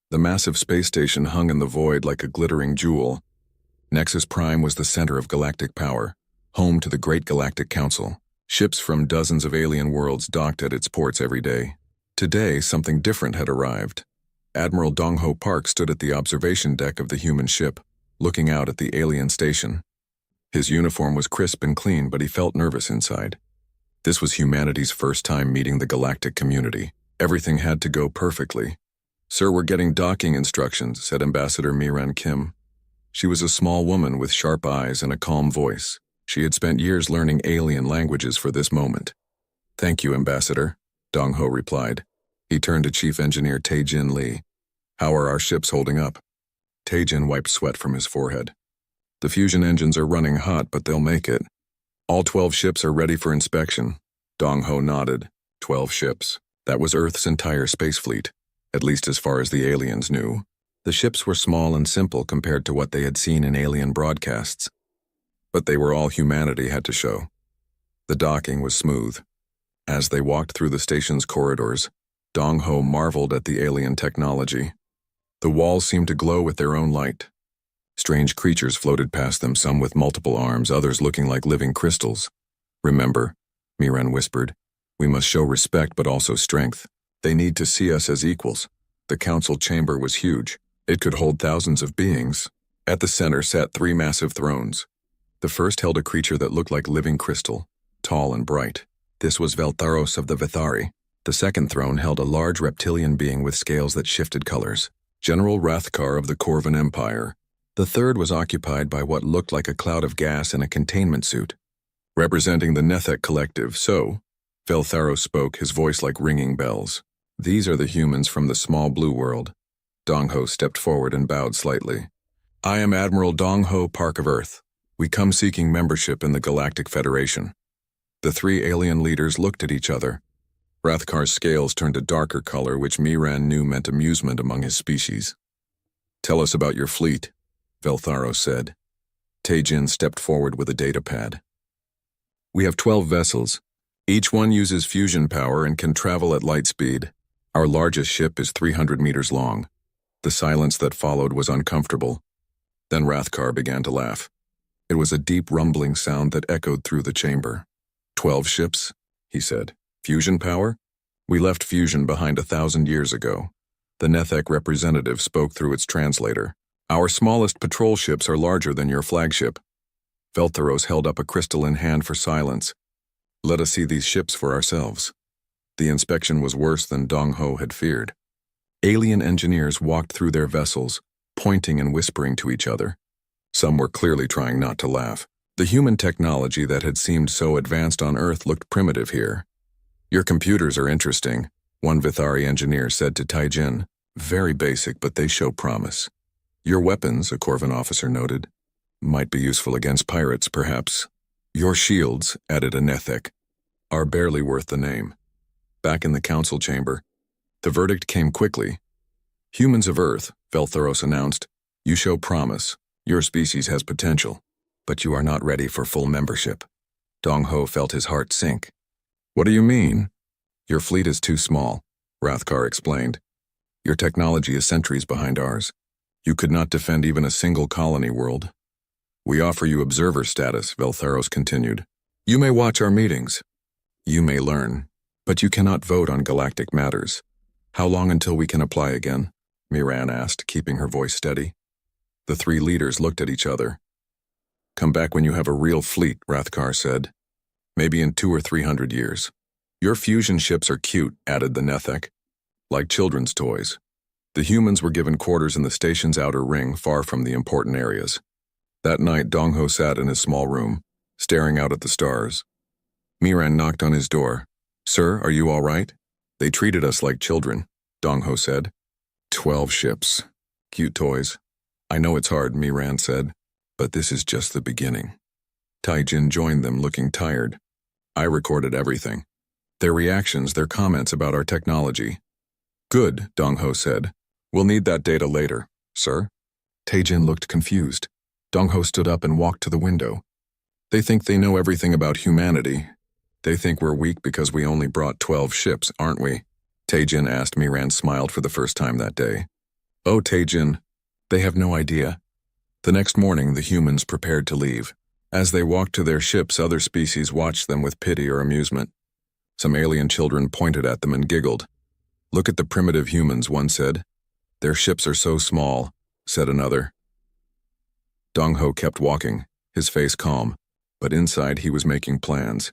The massive space station hung in the void like a glittering jewel. Nexus Prime was the center of galactic power, home to the Great Galactic Council. Ships from dozens of alien worlds docked at its ports every day. Today, something different had arrived. Admiral Dong-Ho Park stood at the observation deck of the human ship, looking out at the alien station. His uniform was crisp and clean, but he felt nervous inside. This was humanity's first time meeting the galactic community. Everything had to go perfectly. "Sir, we're getting docking instructions," said Ambassador Miran Kim. She was a small woman with sharp eyes and a calm voice. She had spent years learning alien languages for this moment. "Thank you, Ambassador," Dong-Ho replied. He turned to Chief Engineer Tae-Jin Lee. "How are our ships holding up?" Tae-Jin wiped sweat from his forehead. "The fusion engines are running hot, but they'll make it. All 12 ships are ready for inspection." Dong-Ho nodded. 12 ships. That was Earth's entire space fleet, at least as far as the aliens knew. The ships were small and simple compared to what they had seen in alien broadcasts. But they were all humanity had to show. The docking was smooth. As they walked through the station's corridors, Dong-Ho marveled at the alien technology. The walls seemed to glow with their own light. Strange creatures floated past them, some with multiple arms, others looking like living crystals. "Remember," Miran whispered, "we must show respect but also strength. They need to see us as equals." The council chamber was huge. It could hold thousands of beings. At the center sat 3 massive thrones. The first held a creature that looked like living crystal, tall and bright. This was Veltharos of the Vithari. The second throne held a large reptilian being with scales that shifted colors, General Rathkar of the Corvan Empire. The third was occupied by what looked like a cloud of gas in a containment suit, representing the Nethek Collective. "So," Veltharos spoke, his voice like ringing bells. "These are the humans from the small blue world." Dong-Ho stepped forward and bowed slightly. "I am Admiral Dong-Ho Park of Earth. We come seeking membership in the Galactic Federation." The 3 alien leaders looked at each other. Rathkar's scales turned a darker color, which Miran knew meant amusement among his species. "Tell us about your fleet," Veltharos said. Tae-Jin stepped forward with a data pad. "We have 12 vessels. Each one uses fusion power and can travel at light speed. Our largest ship is 300 meters long." The silence that followed was uncomfortable. Then Rathkar began to laugh. It was a deep rumbling sound that echoed through the chamber. 12 ships, he said. "Fusion power? We left fusion behind 1,000 years ago." The Nethek representative spoke through its translator. "Our smallest patrol ships are larger than your flagship." Veltharos held up a crystalline hand for silence. "Let us see these ships for ourselves." The inspection was worse than Dong-Ho had feared. Alien engineers walked through their vessels, pointing and whispering to each other. Some were clearly trying not to laugh. The human technology that had seemed so advanced on Earth looked primitive here. "Your computers are interesting," one Vithari engineer said to Tae-Jin. "Very basic, but they show promise." "Your weapons," a Corvan officer noted, "might be useful against pirates, perhaps." "Your shields," added a Nethek, "are barely worth the name." Back in the council chamber, the verdict came quickly. "Humans of Earth," Veltharos announced, "you show promise. Your species has potential, but you are not ready for full membership." Dong-Ho felt his heart sink. "What do you mean?" "Your fleet is too small," Rathkar explained. "Your technology is centuries behind ours. You could not defend even a single colony world." "We offer you observer status," Veltharos continued. "You may watch our meetings. You may learn, but you cannot vote on galactic matters." "How long until we can apply again?" Miran asked, keeping her voice steady. The 3 leaders looked at each other. "Come back when you have a real fleet," Rathkar said. "Maybe in 200 or 300 years." "Your fusion ships are cute," added the Nethek. "Like children's toys." The humans were given quarters in the station's outer ring, far from the important areas. That night, Dong-Ho sat in his small room, staring out at the stars. Miran knocked on his door. "Sir, are you all right?" "They treated us like children," Dong-Ho said. 12 ships. Cute toys. "I know it's hard," Miran said, "but this is just the beginning." Tae-Jin joined them, looking tired. "I recorded everything. Their reactions, their comments about our technology." "Good," Dong-Ho said. "We'll need that data later." "Sir?" Tae-Jin looked confused. Dong-Ho stood up and walked to the window. "They think they know everything about humanity. They think we're weak because we only brought 12 ships, aren't we?" Tae-Jin asked. Miran smiled for the first time that day. Oh, Tae-jin. They have no idea. The next morning, the humans prepared to leave. As they walked to their ships, other species watched them with pity or amusement. Some alien children pointed at them and giggled. Look at the primitive humans, one said. Their ships are so small, said another. Dong-ho kept walking, his face calm, but inside he was making plans.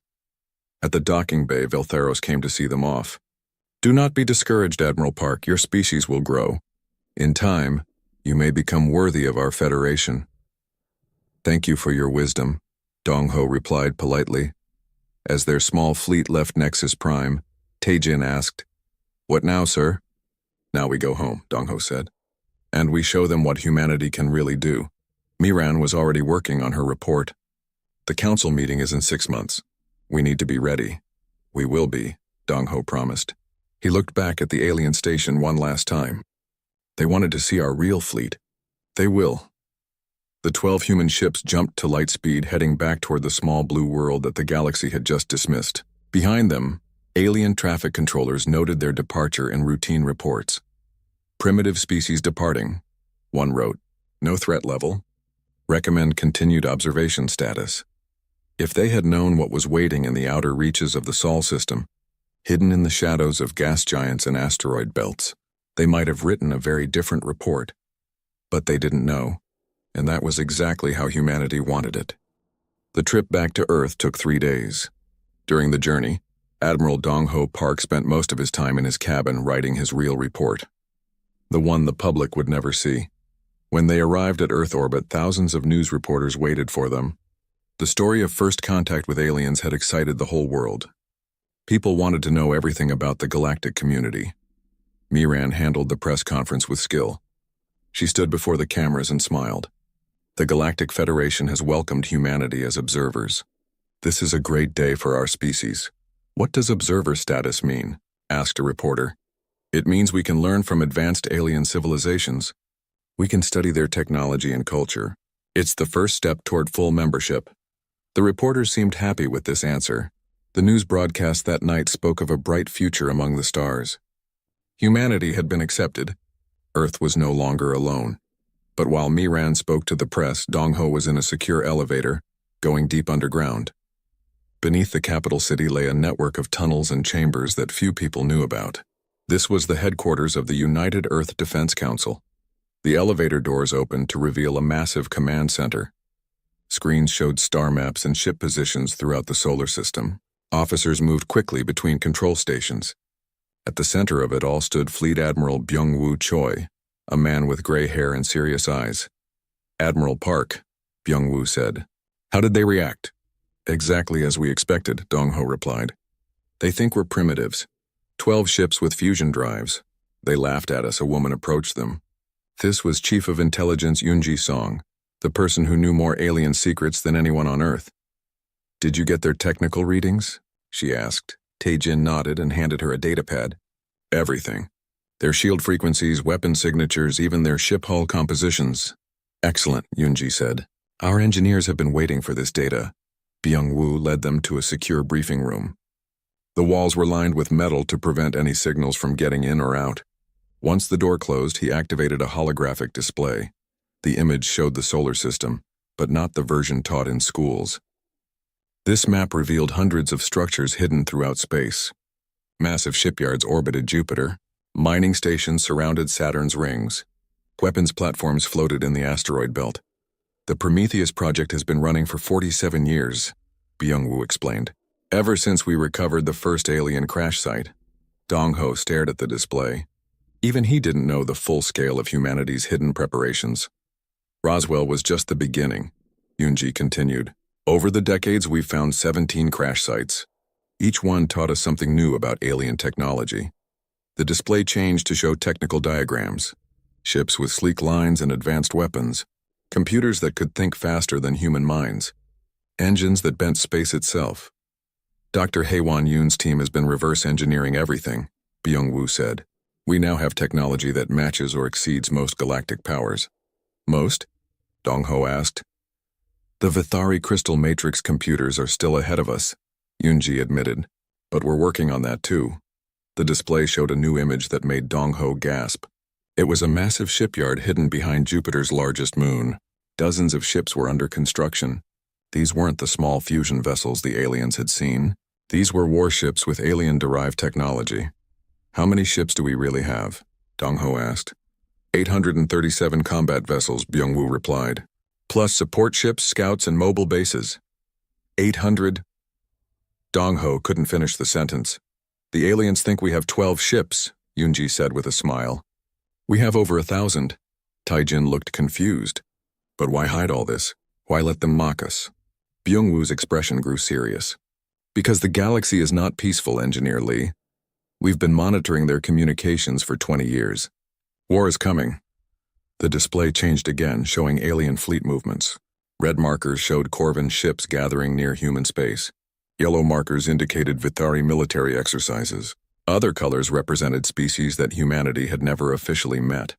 At the docking bay, Veltheros came to see them off. Do not be discouraged, Admiral Park. Your species will grow. In time, you may become worthy of our Federation. Thank you for your wisdom, Dong-ho replied politely. As their small fleet left Nexus Prime, Tae-jin asked, What now, sir? Now we go home, Dong-ho said. And we show them what humanity can really do. Miran was already working on her report. The council meeting is in 6 months. We need to be ready. We will be, Dong-ho promised. He looked back at the alien station one last time. They wanted to see our real fleet. They will. The 12 human ships jumped to light speed, heading back toward the small blue world that the galaxy had just dismissed. Behind them, alien traffic controllers noted their departure in routine reports. Primitive species departing, one wrote. No threat level. Recommend continued observation status. If they had known what was waiting in the outer reaches of the Sol system, hidden in the shadows of gas giants and asteroid belts, they might have written a very different report. But they didn't know, and that was exactly how humanity wanted it. The trip back to Earth took 3 days. During the journey, Admiral Dong-ho Park spent most of his time in his cabin writing his real report, the one the public would never see. When they arrived at Earth orbit, thousands of news reporters waited for them. The story of first contact with aliens had excited the whole world. People wanted to know everything about the galactic community. Miran handled the press conference with skill. She stood before the cameras and smiled. The Galactic Federation has welcomed humanity as observers. This is a great day for our species. What does observer status mean? Asked a reporter. It means we can learn from advanced alien civilizations. We can study their technology and culture. It's the first step toward full membership. The reporters seemed happy with this answer. The news broadcast that night spoke of a bright future among the stars. Humanity had been accepted. Earth was no longer alone. But while Miran spoke to the press, Dong-ho was in a secure elevator, going deep underground. Beneath the capital city lay a network of tunnels and chambers that few people knew about. This was the headquarters of the United Earth Defense Council. The elevator doors opened to reveal a massive command center. Screens showed star maps and ship positions throughout the solar system. Officers moved quickly between control stations. At the center of it all stood Fleet Admiral Byung-woo Choi, a man with gray hair and serious eyes. Admiral Park, Byung-woo said. How did they react? Exactly as we expected, Dong-ho replied. They think we're primitives. 12 ships with fusion drives. They laughed at us. A woman approached them. This was Chief of Intelligence Yoon-ji Song, the person who knew more alien secrets than anyone on Earth. Did you get their technical readings? She asked. Tae-jin nodded and handed her a datapad. Everything. Their shield frequencies, weapon signatures, even their ship hull compositions. Excellent, Yoon-ji said. Our engineers have been waiting for this data. Byung-woo led them to a secure briefing room. The walls were lined with metal to prevent any signals from getting in or out. Once the door closed, he activated a holographic display. The image showed the solar system, but not the version taught in schools. This map revealed hundreds of structures hidden throughout space. Massive shipyards orbited Jupiter. Mining stations surrounded Saturn's rings. Weapons platforms floated in the asteroid belt. The Prometheus project has been running for 47 years, Byung-woo explained. Ever since we recovered the first alien crash site. Dong-ho stared at the display. Even he didn't know the full scale of humanity's hidden preparations. Roswell was just the beginning, Yoon-ji continued. Over the decades, we've found 17 crash sites. Each one taught us something new about alien technology. The display changed to show technical diagrams. Ships with sleek lines and advanced weapons. Computers that could think faster than human minds. Engines that bent space itself. Dr. Haewon Yoon's team has been reverse engineering everything, Byung-woo said. We now have technology that matches or exceeds most galactic powers. Most? Dong-ho asked. The Vithari crystal matrix computers are still ahead of us, Yoon-ji admitted, but we're working on that too. The display showed a new image that made Dong-ho gasp. It was a massive shipyard hidden behind Jupiter's largest moon. Dozens of ships were under construction. These weren't the small fusion vessels the aliens had seen. These were warships with alien-derived technology. How many ships do we really have? Dong-ho asked. 837 combat vessels, Byung-woo replied. Plus support ships, scouts, and mobile bases. 800? Dong-ho couldn't finish the sentence. The aliens think we have 12 ships, Yoon-ji said with a smile. We have over 1,000. Taijin looked confused. But why hide all this? Why let them mock us? Byung-woo's expression grew serious. Because the galaxy is not peaceful, Engineer Lee. We've been monitoring their communications for 20 years. War is coming. The display changed again, showing alien fleet movements. Red markers showed Corvin ships gathering near human space. Yellow markers indicated Vithari military exercises. Other colors represented species that humanity had never officially met.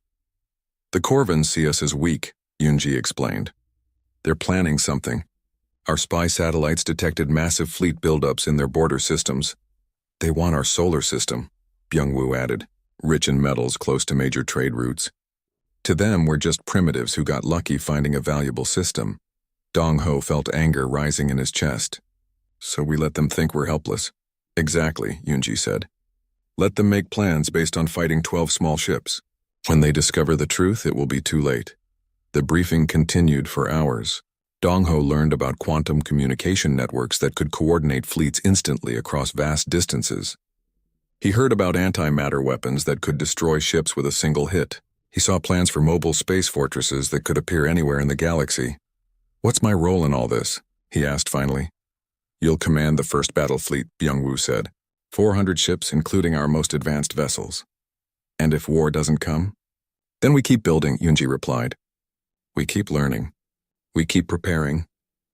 The Corvins see us as weak, Yoon-ji explained. They're planning something. Our spy satellites detected massive fleet buildups in their border systems. They want our solar system, Byung-woo added, rich in metals close to major trade routes. To them, we're just primitives who got lucky finding a valuable system. Dong-ho felt anger rising in his chest. So we let them think we're helpless. Exactly, Yoon-ji said. Let them make plans based on fighting 12 small ships. When they discover the truth, it will be too late. The briefing continued for hours. Dong-ho learned about quantum communication networks that could coordinate fleets instantly across vast distances. He heard about antimatter weapons that could destroy ships with a single hit. He saw plans for mobile space fortresses that could appear anywhere in the galaxy. What's my role in all this? He asked finally. You'll command the first battle fleet, Byung-woo said. 400 ships, including our most advanced vessels. And if war doesn't come? Then we keep building, Yoon-ji replied. We keep learning. We keep preparing.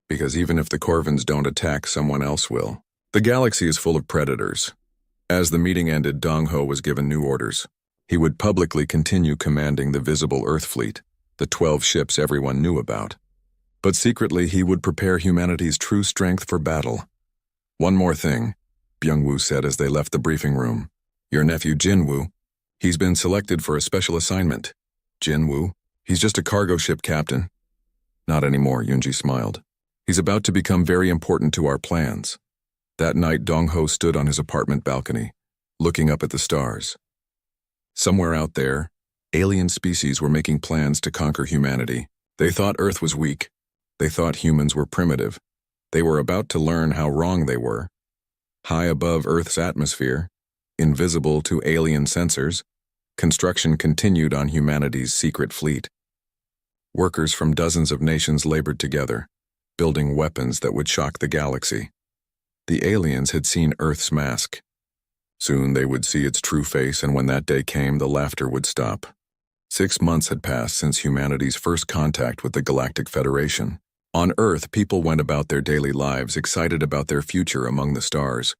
Because even if the Corvins don't attack, someone else will. The galaxy is full of predators. As the meeting ended, Dong-ho was given new orders. He would publicly continue commanding the visible Earth fleet, the 12 ships everyone knew about. But secretly, he would prepare humanity's true strength for battle. One more thing, Byung-woo said as they left the briefing room. Your nephew Jin-woo, he's been selected for a special assignment. Jin-woo? He's just a cargo ship captain. Not anymore, Yoon-ji smiled. He's about to become very important to our plans. That night, Dong-ho stood on his apartment balcony, looking up at the stars. Somewhere out there, alien species were making plans to conquer humanity. They thought Earth was weak. They thought humans were primitive. They were about to learn how wrong they were. High above Earth's atmosphere, invisible to alien sensors, construction continued on humanity's secret fleet. Workers from dozens of nations labored together, building weapons that would shock the galaxy. The aliens had seen Earth's mask. Soon they would see its true face, and when that day came, the laughter would stop. 6 months had passed since humanity's first contact with the Galactic Federation. On Earth, people went about their daily lives excited about their future among the stars.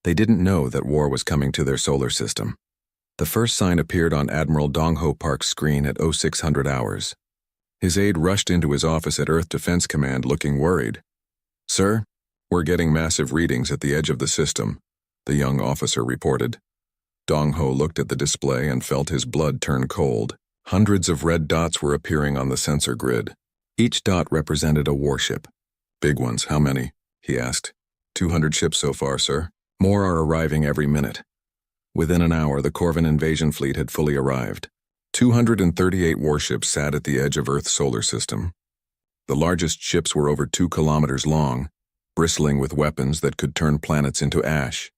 They didn't know that war was coming to their solar system. The first sign appeared on Admiral Dong-ho Park's screen at 0600 hours. His aide rushed into his office at Earth Defense Command looking worried. Sir, we're getting massive readings at the edge of the system, the young officer reported. Dong-ho looked at the display and felt his blood turn cold. Hundreds of red dots were appearing on the sensor grid. Each dot represented a warship. Big ones, how many? He asked. 200 ships so far, sir. More are arriving every minute. Within an hour, the Corvin invasion fleet had fully arrived. 238 warships sat at the edge of Earth's solar system. The largest ships were over 2 kilometers long, bristling with weapons that could turn planets into ash.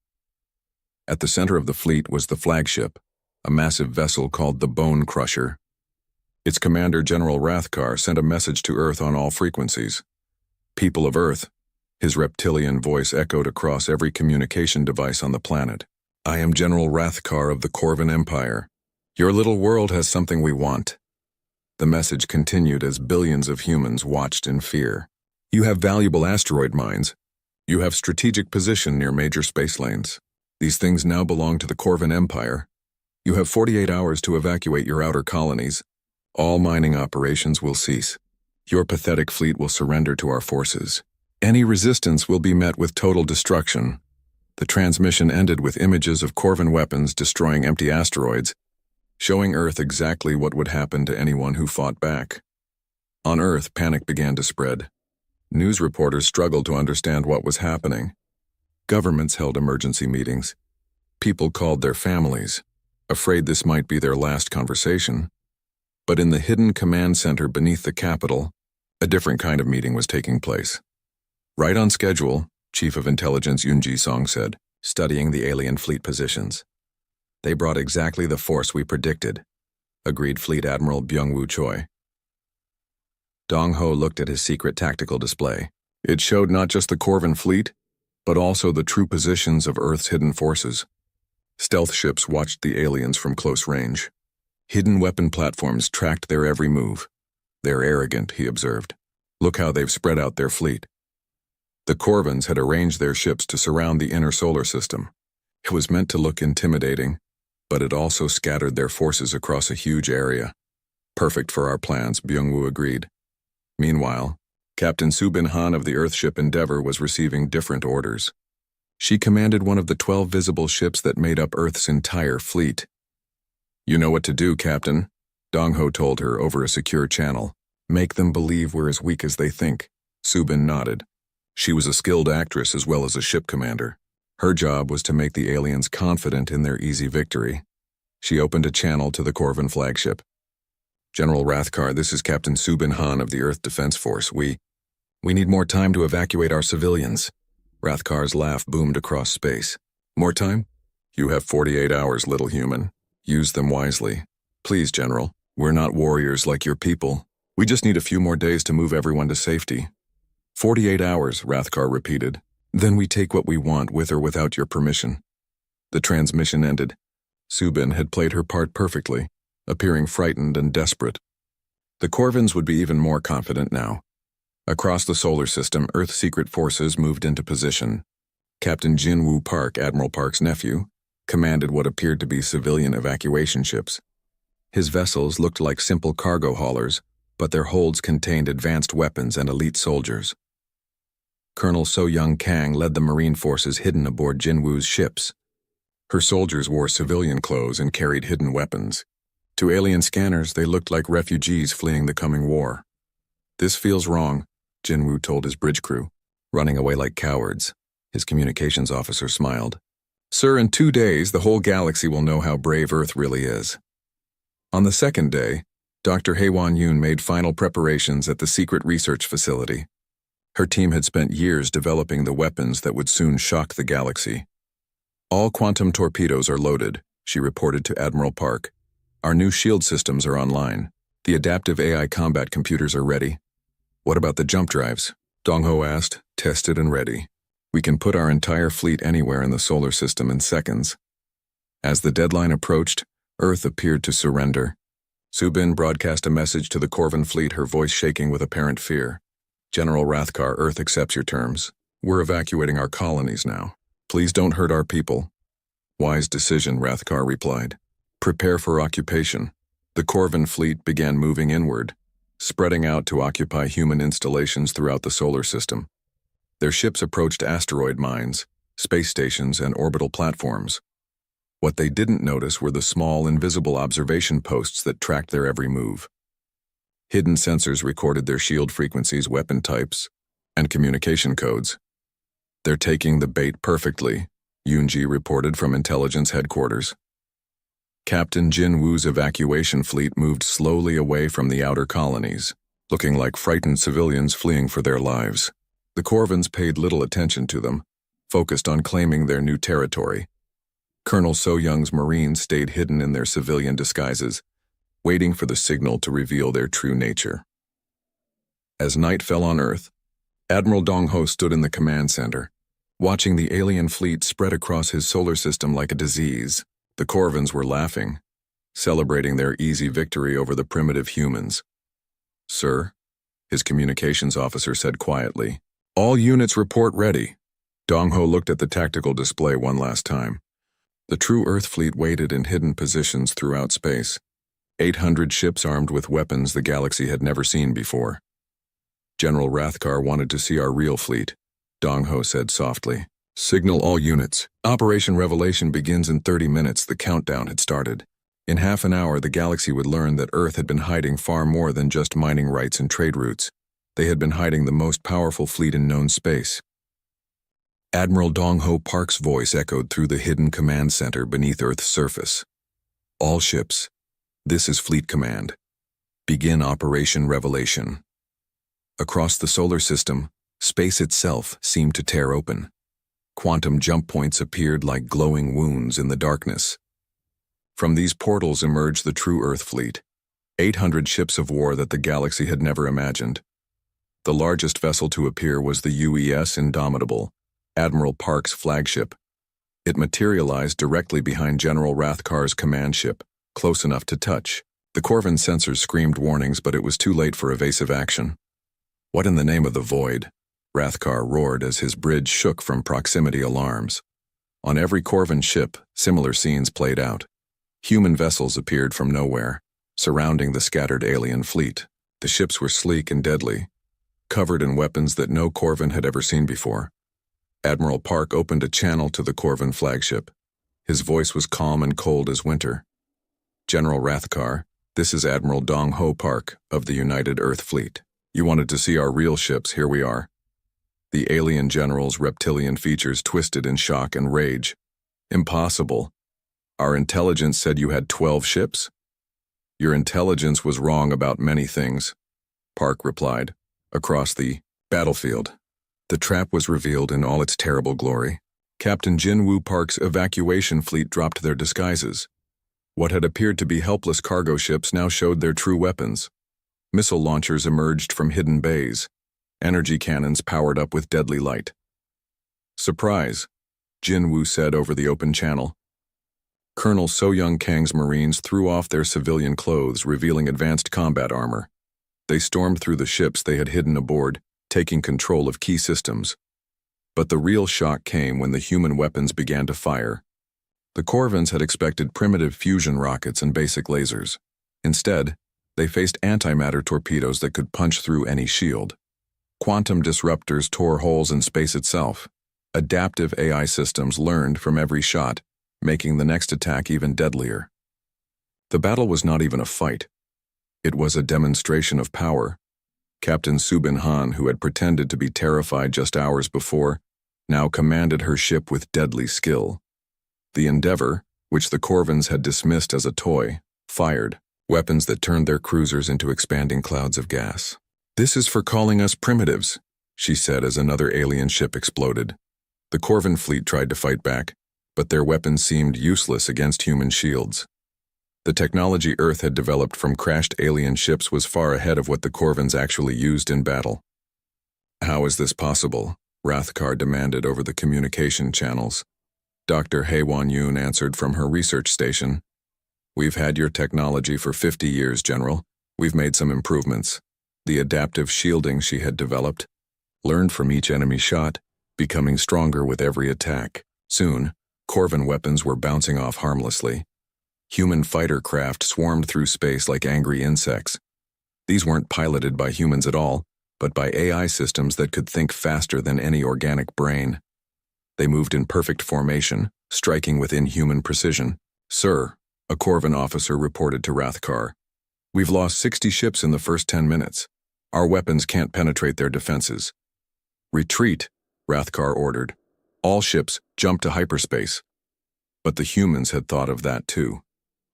At the center of the fleet was the flagship, a massive vessel called the Bone Crusher. Its commander, General Rathkar, sent a message to Earth on all frequencies. People of Earth, his reptilian voice echoed across every communication device on the planet. I am General Rathkar of the Corvin Empire. Your little world has something we want. The message continued as billions of humans watched in fear. You have valuable asteroid mines. You have strategic position near major space lanes. These things now belong to the Corvin Empire. You have 48 hours to evacuate your outer colonies. All mining operations will cease. Your pathetic fleet will surrender to our forces. Any resistance will be met with total destruction. The transmission ended with images of Corvin weapons destroying empty asteroids. showing Earth exactly what would happen to anyone who fought back. On Earth, panic began to spread. News reporters struggled to understand what was happening. Governments held emergency meetings. People called their families, afraid this might be their last conversation. But in the hidden command center beneath the capital, a different kind of meeting was taking place. Right on schedule, Chief of Intelligence Yoon Ji-song said, studying the alien fleet positions. They brought exactly the force we predicted, agreed Fleet Admiral Byung-woo Choi. Dong-ho looked at his secret tactical display. It showed not just the Corvin fleet, but also the true positions of Earth's hidden forces. Stealth ships watched the aliens from close range. Hidden weapon platforms tracked their every move. They're arrogant, he observed. Look how they've spread out their fleet. The Corvins had arranged their ships to surround the inner solar system. It was meant to look intimidating, but it also scattered their forces across a huge area. Perfect for our plans, Byung-woo agreed. Meanwhile, Captain Soo-bin Han of the Earthship Endeavour was receiving different orders. She commanded one of the 12 visible ships that made up Earth's entire fleet. You know what to do, Captain, Dong-ho told her over a secure channel. Make them believe we're as weak as they think. Soo-bin nodded. She was a skilled actress as well as a ship commander. Her job was to make the aliens confident in their easy victory. She opened a channel to the Corvin flagship. General Rathkar, this is Captain Soo-bin Han of the Earth Defense Force. We need more time to evacuate our civilians. Rathkar's laugh boomed across space. More time? You have 48 hours, little human. Use them wisely. Please, General. We're not warriors like your people. We just need a few more days to move everyone to safety. 48 hours, Rathkar repeated. Then we take what we want with or without your permission. The transmission ended. Soo-bin had played her part perfectly, appearing frightened and desperate. The Corvins would be even more confident now. Across the solar system, Earth's secret forces moved into position. Captain Jin-woo Park, Admiral Park's nephew, commanded what appeared to be civilian evacuation ships. His vessels looked like simple cargo haulers, but their holds contained advanced weapons and elite soldiers. Colonel So-young Kang led the Marine forces hidden aboard Jin-woo's ships. Her soldiers wore civilian clothes and carried hidden weapons. To alien scanners, they looked like refugees fleeing the coming war. This feels wrong, Jin-woo told his bridge crew, running away like cowards. His communications officer smiled. Sir, in 2 days, the whole galaxy will know how brave Earth really is. On the second day, Dr. Haewon Yoon made final preparations at the secret research facility. Her team had spent years developing the weapons that would soon shock the galaxy. All quantum torpedoes are loaded, she reported to Admiral Park. Our new shield systems are online. The adaptive AI combat computers are ready. What about the jump drives? Dong-ho asked, tested and ready. We can put our entire fleet anywhere in the solar system in seconds. As the deadline approached, Earth appeared to surrender. Soo-bin broadcast a message to the Corvin fleet, her voice shaking with apparent fear. General Rathkar, Earth accepts your terms. We're evacuating our colonies now. Please don't hurt our people. Wise decision, Rathkar replied. Prepare for occupation. The Corvin fleet began moving inward, spreading out to occupy human installations throughout the solar system. Their ships approached asteroid mines, space stations, and orbital platforms. What they didn't notice were the small, invisible observation posts that tracked their every move. Hidden sensors recorded their shield frequencies, weapon types, and communication codes. They're taking the bait perfectly, Yoon-ji reported from intelligence headquarters. Captain Jin-woo's evacuation fleet moved slowly away from the outer colonies, looking like frightened civilians fleeing for their lives. The Corvins paid little attention to them, focused on claiming their new territory. Colonel So-young's Marines stayed hidden in their civilian disguises, waiting for the signal to reveal their true nature. As night fell on Earth, Admiral Dong-ho stood in the command center, watching the alien fleet spread across his solar system like a disease. The Corvins were laughing, celebrating their easy victory over the primitive humans. Sir, his communications officer said quietly, all units report ready. Dong-ho looked at the tactical display one last time. The true Earth fleet waited in hidden positions throughout space. 800 ships armed with weapons the galaxy had never seen before. General Rathkar wanted to see our real fleet, Dong-ho said softly. Signal all units. Operation Revelation begins in 30 minutes. The countdown had started. In half an hour, the galaxy would learn that Earth had been hiding far more than just mining rights and trade routes. They had been hiding the most powerful fleet in known space. Admiral Dong-Ho Park's voice echoed through the hidden command center beneath Earth's surface. All ships, this is Fleet Command. Begin Operation Revelation. Across the solar system, space itself seemed to tear open. Quantum jump points appeared like glowing wounds in the darkness. From these portals emerged the true Earth fleet, 800 ships of war that the galaxy had never imagined. The largest vessel to appear was the UES Indomitable, Admiral Park's flagship. It materialized directly behind General Rathkar's command ship, close enough to touch. The Corvin sensors screamed warnings, but it was too late for evasive action. What in the name of the void? Rathkar roared as his bridge shook from proximity alarms. On every Corvin ship, similar scenes played out. Human vessels appeared from nowhere, surrounding the scattered alien fleet. The ships were sleek and deadly, covered in weapons that no Corvin had ever seen before. Admiral Park opened a channel to the Corvin flagship. His voice was calm and cold as winter. General Rathkar, this is Admiral Dong-Ho Park of the United Earth Fleet. You wanted to see our real ships, here we are. The alien general's reptilian features twisted in shock and rage. Impossible. Our intelligence said you had 12 ships? Your intelligence was wrong about many things, Park replied. Across the battlefield, the trap was revealed in all its terrible glory. Captain Jin-Woo Park's evacuation fleet dropped their disguises. What had appeared to be helpless cargo ships now showed their true weapons. Missile launchers emerged from hidden bays. Energy cannons powered up with deadly light. Surprise, Jin-Woo said over the open channel. Colonel So-Young Kang's Marines threw off their civilian clothes, revealing advanced combat armor. They stormed through the ships they had hidden aboard, taking control of key systems. But the real shock came when the human weapons began to fire. The Corvins had expected primitive fusion rockets and basic lasers. Instead, they faced antimatter torpedoes that could punch through any shield. Quantum disruptors tore holes in space itself. Adaptive AI systems learned from every shot, making the next attack even deadlier. The battle was not even a fight. It was a demonstration of power. Captain Subin Han, who had pretended to be terrified just hours before, now commanded her ship with deadly skill. The Endeavor, which the Corvins had dismissed as a toy, fired, weapons that turned their cruisers into expanding clouds of gas. "This is for calling us primitives," she said as another alien ship exploded. The Corvin fleet tried to fight back, but their weapons seemed useless against human shields. The technology Earth had developed from crashed alien ships was far ahead of what the Corvins actually used in battle. "How is this possible?" Rathkar demanded over the communication channels. Dr. Haewon-Yoon answered from her research station. "We've had your technology for 50 years, General. We've made some improvements." The adaptive shielding she had developed learned from each enemy shot, becoming stronger with every attack. Soon, Corvin weapons were bouncing off harmlessly. Human fighter craft swarmed through space like angry insects. These weren't piloted by humans at all, but by AI systems that could think faster than any organic brain. They moved in perfect formation, striking with inhuman precision. "Sir," a Corvin officer reported to Rathkar, "we've lost 60 ships in the first 10 minutes. Our weapons can't penetrate their defenses." "Retreat," Rathkar ordered. "All ships, jump to hyperspace." But the humans had thought of that too.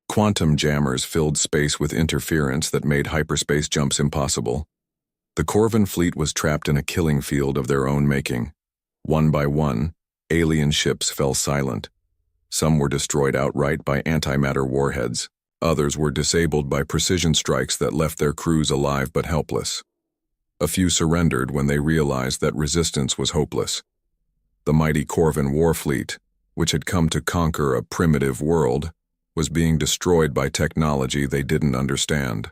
Quantum jammers filled space with interference that made hyperspace jumps impossible. The Corvin fleet was trapped in a killing field of their own making. One by one, alien ships fell silent. Some were destroyed outright by antimatter warheads. Others were disabled by precision strikes that left their crews alive but helpless. A few surrendered when they realized that resistance was hopeless. The mighty Corvin war fleet, which had come to conquer a primitive world, was being destroyed by technology they didn't understand.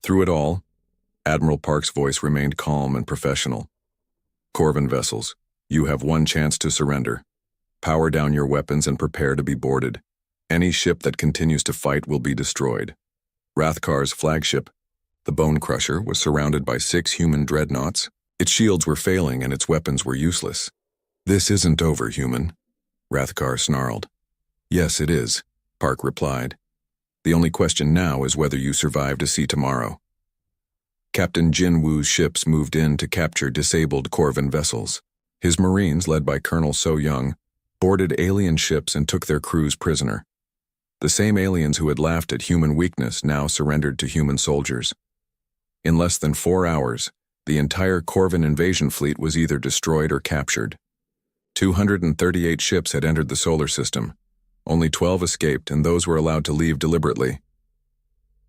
Through it all, Admiral Park's voice remained calm and professional. "Corvin vessels, you have one chance to surrender. Power down your weapons and prepare to be boarded. Any ship that continues to fight will be destroyed." Rathkar's flagship, the Bone Crusher, was surrounded by 6 human dreadnoughts. Its shields were failing and its weapons were useless. "This isn't over, human," Rathkar snarled. "Yes, it is," Park replied. The only question now is whether you survive to see tomorrow. Captain Jin Woo's ships moved in to capture disabled Corvin vessels. His Marines, led by Colonel So Young, boarded alien ships and took their crews prisoner. The same aliens who had laughed at human weakness now surrendered to human soldiers. In less than 4 hours, the entire Corvin invasion fleet was either destroyed or captured. 238 ships had entered the solar system. Only 12 escaped, and those were allowed to leave deliberately.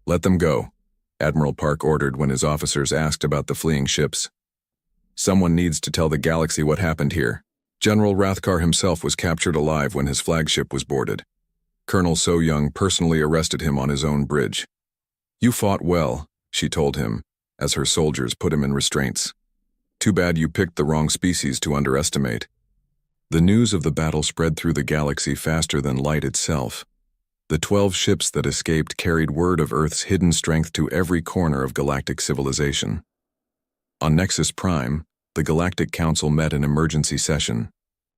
"Let them go," Admiral Park ordered when his officers asked about the fleeing ships. "Someone needs to tell the galaxy what happened here." General Rathkar himself was captured alive when his flagship was boarded. Colonel So Young personally arrested him on his own bridge. "You fought well," she told him, as her soldiers put him in restraints. "Too bad you picked the wrong species to underestimate." The news of the battle spread through the galaxy faster than light itself. The 12 ships that escaped carried word of Earth's hidden strength to every corner of galactic civilization. On Nexus Prime, the Galactic Council met in emergency session.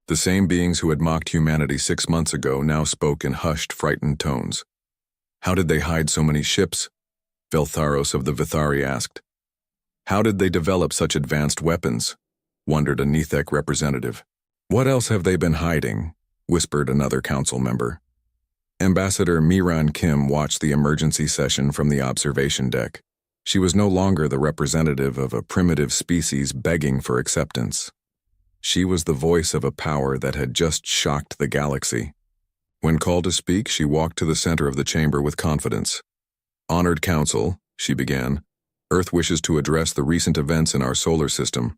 The same beings who had mocked humanity 6 months ago now spoke in hushed, frightened tones. "How did they hide so many ships?" Veltharos of the Vithari asked. "How did they develop such advanced weapons?" wondered a Nethek representative. "What else have they been hiding?" whispered another council member. Ambassador Miran Kim watched the emergency session from the observation deck. She was no longer the representative of a primitive species begging for acceptance. She was the voice of a power that had just shocked the galaxy. When called to speak, she walked to the center of the chamber with confidence. "Honored Council," she began, "Earth wishes to address the recent events in our solar system."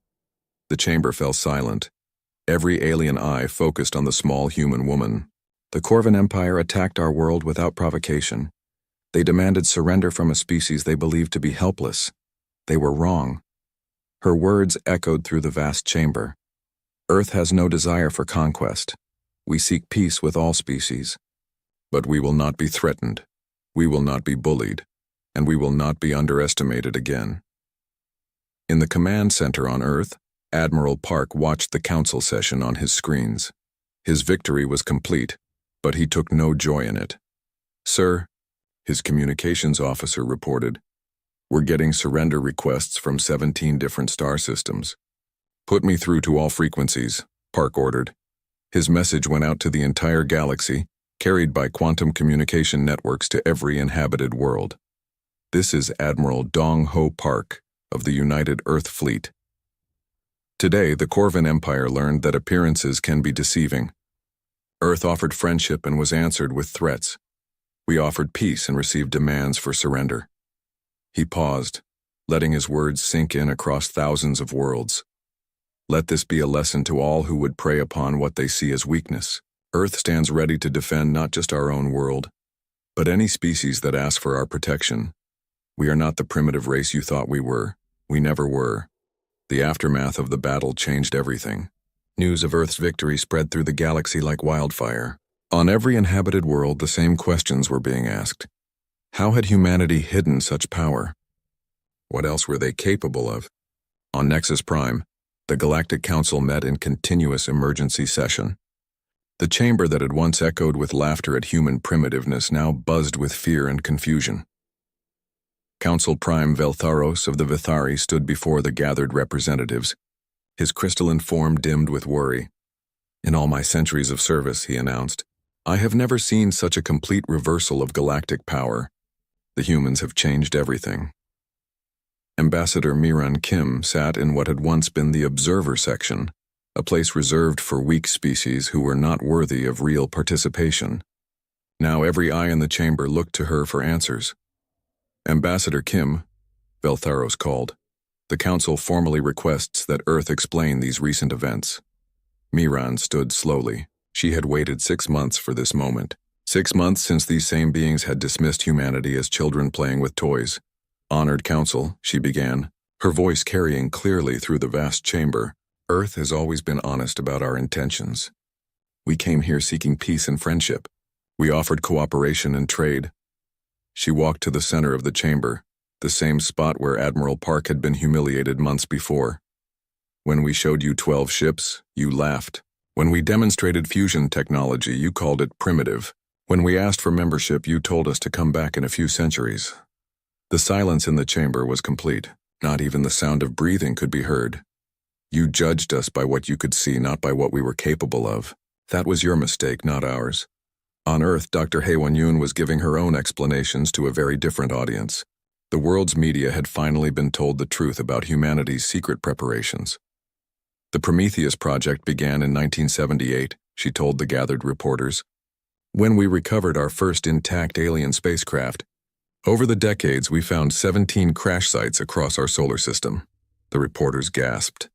The chamber fell silent. Every alien eye focused on the small human woman. "The Corvin Empire attacked our world without provocation. They demanded surrender from a species they believed to be helpless. They were wrong." Her words echoed through the vast chamber. "Earth has no desire for conquest. We seek peace with all species. But we will not be threatened. We will not be bullied. And we will not be underestimated again." In the command center on Earth, Admiral Park watched the council session on his screens. His victory was complete, but he took no joy in it. "Sir," his communications officer reported, "we're getting surrender requests from 17 different star systems." "Put me through to all frequencies," Park ordered. His message went out to the entire galaxy, carried by quantum communication networks to every inhabited world. "This is Admiral Dong Ho Park of the United Earth Fleet. Today, the Corvin Empire learned that appearances can be deceiving. Earth offered friendship and was answered with threats. We offered peace and received demands for surrender." He paused, letting his words sink in across thousands of worlds. "Let this be a lesson to all who would prey upon what they see as weakness. Earth stands ready to defend not just our own world, but any species that asks for our protection. We are not the primitive race you thought we were. We never were." The aftermath of the battle changed everything. News of Earth's victory spread through the galaxy like wildfire. On every inhabited world, the same questions were being asked. How had humanity hidden such power? What else were they capable of? On Nexus Prime, the Galactic Council met in continuous emergency session. The chamber that had once echoed with laughter at human primitiveness now buzzed with fear and confusion. Council Prime Veltharos of the Vithari stood before the gathered representatives, his crystalline form dimmed with worry. "In all my centuries of service," he announced, "I have never seen such a complete reversal of galactic power. The humans have changed everything." Ambassador Miran Kim sat in what had once been the observer section, a place reserved for weak species who were not worthy of real participation. Now every eye in the chamber looked to her for answers. "Ambassador Kim," Veltharos called, "the Council formally requests that Earth explain these recent events." Miran stood slowly. She had waited 6 months for this moment. 6 months since these same beings had dismissed humanity as children playing with toys. "Honored Council," she began, her voice carrying clearly through the vast chamber, "Earth has always been honest about our intentions. We came here seeking peace and friendship. We offered cooperation and trade." She walked to the center of the chamber, the same spot where Admiral Park had been humiliated months before. "When we showed you 12 ships, you laughed. When we demonstrated fusion technology, you called it primitive. When we asked for membership, you told us to come back in a few centuries. The silence in the chamber was complete. Not even the sound of breathing could be heard. You judged us by what you could see, not by what we were capable of. That was your mistake, not ours. On Earth, Dr. Haewon-yoon was giving her own explanations to a very different audience. The world's media had finally been told the truth about humanity's secret preparations. The Prometheus project began in 1978, she told the gathered reporters, when we recovered our first intact alien spacecraft. Over the decades, we found 17 crash sites across our solar system. The reporters gasped.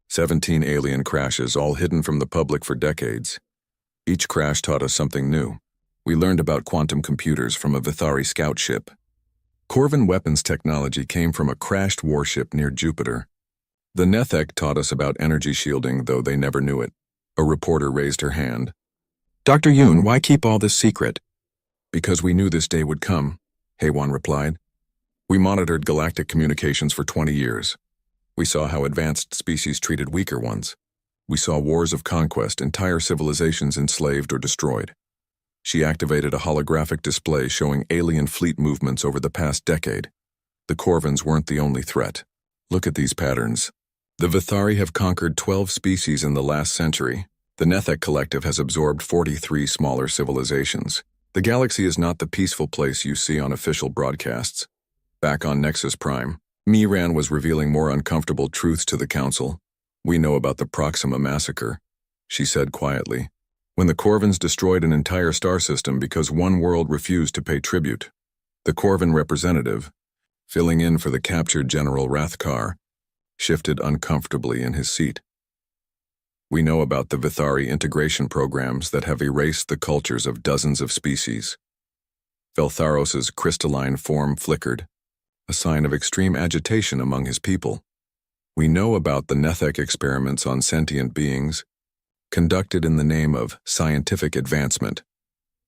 17 alien crashes, all hidden from the public for decades. Each crash taught us something new. We learned about quantum computers from a Vithari scout ship. Corvin weapons technology came from a crashed warship near Jupiter. The Nethek taught us about energy shielding, though they never knew it. A reporter raised her hand. Dr. Yoon, why keep all this secret? Because we knew this day would come, Haewon replied. We monitored galactic communications for 20 years. We saw how advanced species treated weaker ones. We saw wars of conquest, entire civilizations enslaved or destroyed. She activated a holographic display showing alien fleet movements over the past decade. The Corvins weren't the only threat. Look at these patterns. The Vithari have conquered 12 species in the last century. The Nethek Collective has absorbed 43 smaller civilizations. The galaxy is not the peaceful place you see on official broadcasts. Back on Nexus Prime, Miran was revealing more uncomfortable truths to the Council. We know about the Proxima massacre, she said quietly, when the Corvins destroyed an entire star system because one world refused to pay tribute. The Corvin representative, filling in for the captured General Rathkar, shifted uncomfortably in his seat. We know about the Vithari integration programs that have erased the cultures of dozens of species. Veltharos's crystalline form flickered, a sign of extreme agitation among his people. We know about the Nethek experiments on sentient beings, conducted in the name of scientific advancement.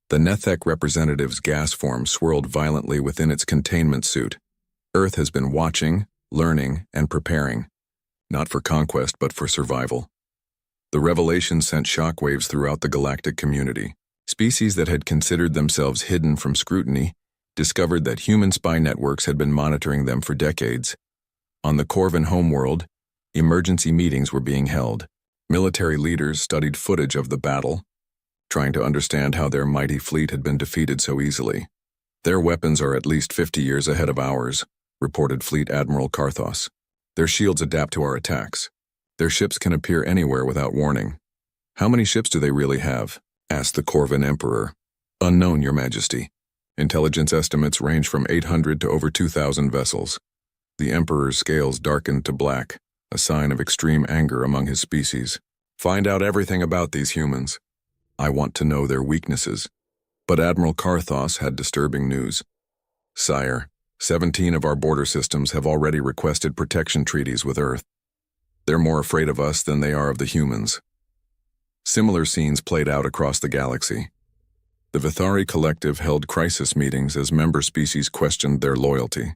The Nethek representative's gas form swirled violently within its containment suit. Earth has been watching, learning, and preparing, not for conquest but for survival. The revelation sent shockwaves throughout the galactic community. Species that had considered themselves hidden from scrutiny discovered that human spy networks had been monitoring them for decades. On the Corvin homeworld, emergency meetings were being held. Military leaders studied footage of the battle, trying to understand how their mighty fleet had been defeated so easily. Their weapons are at least 50 years ahead of ours, reported Fleet Admiral Karthos. Their shields adapt to our attacks. Their ships can appear anywhere without warning. How many ships do they really have? Asked the Corvin Emperor. Unknown, Your Majesty. Intelligence estimates range from 800 to over 2,000 vessels. The Emperor's scales darkened to black, a sign of extreme anger among his species. Find out everything about these humans. I want to know their weaknesses. But Admiral Karthos had disturbing news. Sire, 17 of our border systems have already requested protection treaties with Earth. They're more afraid of us than they are of the humans. Similar scenes played out across the galaxy. The Vithari Collective held crisis meetings as member species questioned their loyalty.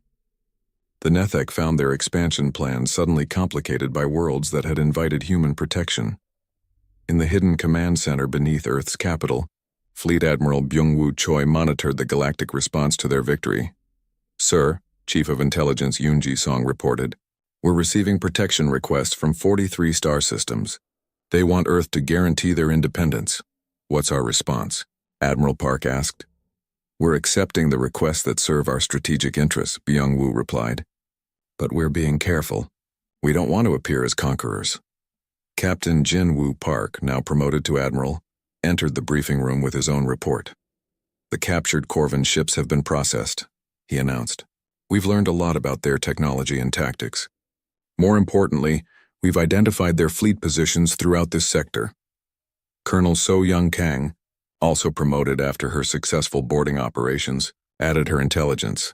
The Nethek found their expansion plans suddenly complicated by worlds that had invited human protection. In the hidden command center beneath Earth's capital, Fleet Admiral Byung-woo Choi monitored the galactic response to their victory. Sir, Chief of Intelligence Yoon Ji-song reported, we're receiving protection requests from 43 star systems. They want Earth to guarantee their independence. What's our response? Admiral Park asked. We're accepting the requests that serve our strategic interests, Byung-woo replied. But we're being careful. We don't want to appear as conquerors. Captain Jin-woo Park, now promoted to Admiral, entered the briefing room with his own report. The captured Corvin ships have been processed, he announced. We've learned a lot about their technology and tactics. More importantly, we've identified their fleet positions throughout this sector. Colonel So-young Kang, also promoted after her successful boarding operations, added her intelligence.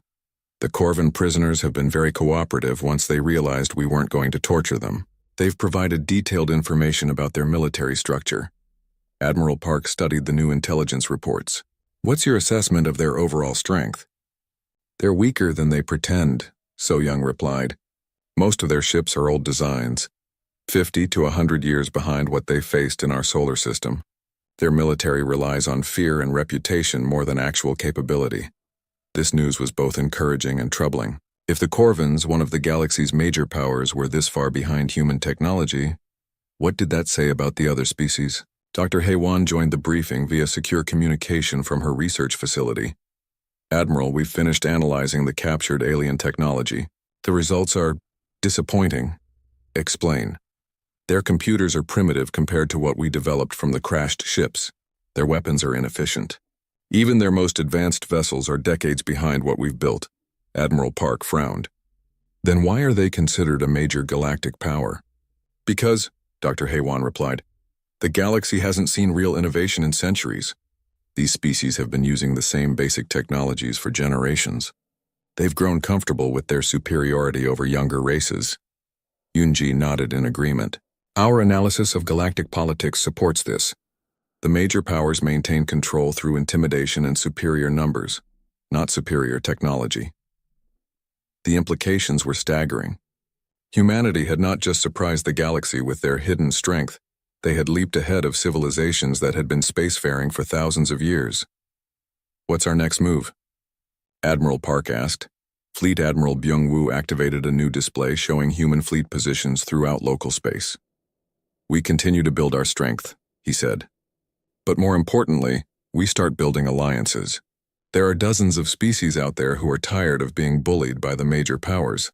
The Corvin prisoners have been very cooperative once they realized we weren't going to torture them. They've provided detailed information about their military structure. Admiral Park studied the new intelligence reports. What's your assessment of their overall strength? They're weaker than they pretend, So-young replied. Most of their ships are old designs, 50 to 100 years behind what they faced in our solar system. Their military relies on fear and reputation more than actual capability. This news was both encouraging and troubling. If the Corvins, one of the galaxy's major powers, were this far behind human technology, what did that say about the other species? Dr. Haywan joined the briefing via secure communication from her research facility. Admiral, we've finished analyzing the captured alien technology. The results are disappointing. Explain. Their computers are primitive compared to what we developed from the crashed ships. Their weapons are inefficient. Even their most advanced vessels are decades behind what we've built. Admiral Park frowned. Then why are they considered a major galactic power? Because, Dr. Haywan replied, the galaxy hasn't seen real innovation in centuries. These species have been using the same basic technologies for generations. They've grown comfortable with their superiority over younger races. Yunji nodded in agreement. Our analysis of galactic politics supports this. The major powers maintain control through intimidation and superior numbers, not superior technology. The implications were staggering. Humanity had not just surprised the galaxy with their hidden strength, they had leaped ahead of civilizations that had been spacefaring for thousands of years. What's our next move? Admiral Park asked. Fleet Admiral Byung-woo activated a new display showing human fleet positions throughout local space. We continue to build our strength, he said. But more importantly, we start building alliances. There are dozens of species out there who are tired of being bullied by the major powers.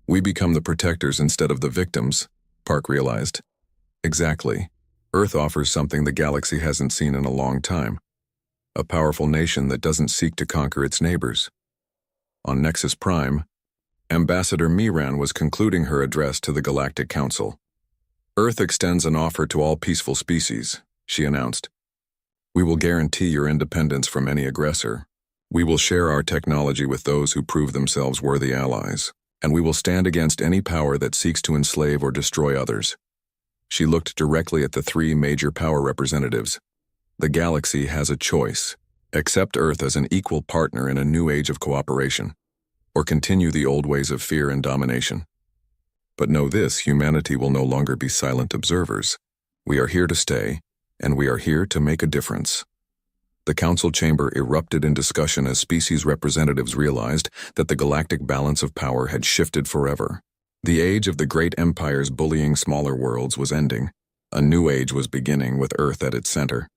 We become the protectors instead of the victims, Park realized. Exactly. Earth offers something the galaxy hasn't seen in a long time. A powerful nation that doesn't seek to conquer its neighbors. On Nexus Prime, Ambassador Miran was concluding her address to the Galactic Council. Earth extends an offer to all peaceful species, she announced. We will guarantee your independence from any aggressor. We will share our technology with those who prove themselves worthy allies, and we will stand against any power that seeks to enslave or destroy others. She looked directly at the three major power representatives. The galaxy has a choice. Accept Earth as an equal partner in a new age of cooperation, or continue the old ways of fear and domination. But know this, humanity will no longer be silent observers. We are here to stay, and we are here to make a difference. The council chamber erupted in discussion as species representatives realized that the galactic balance of power had shifted forever. The age of the great empires bullying smaller worlds was ending. A new age was beginning with Earth at its center.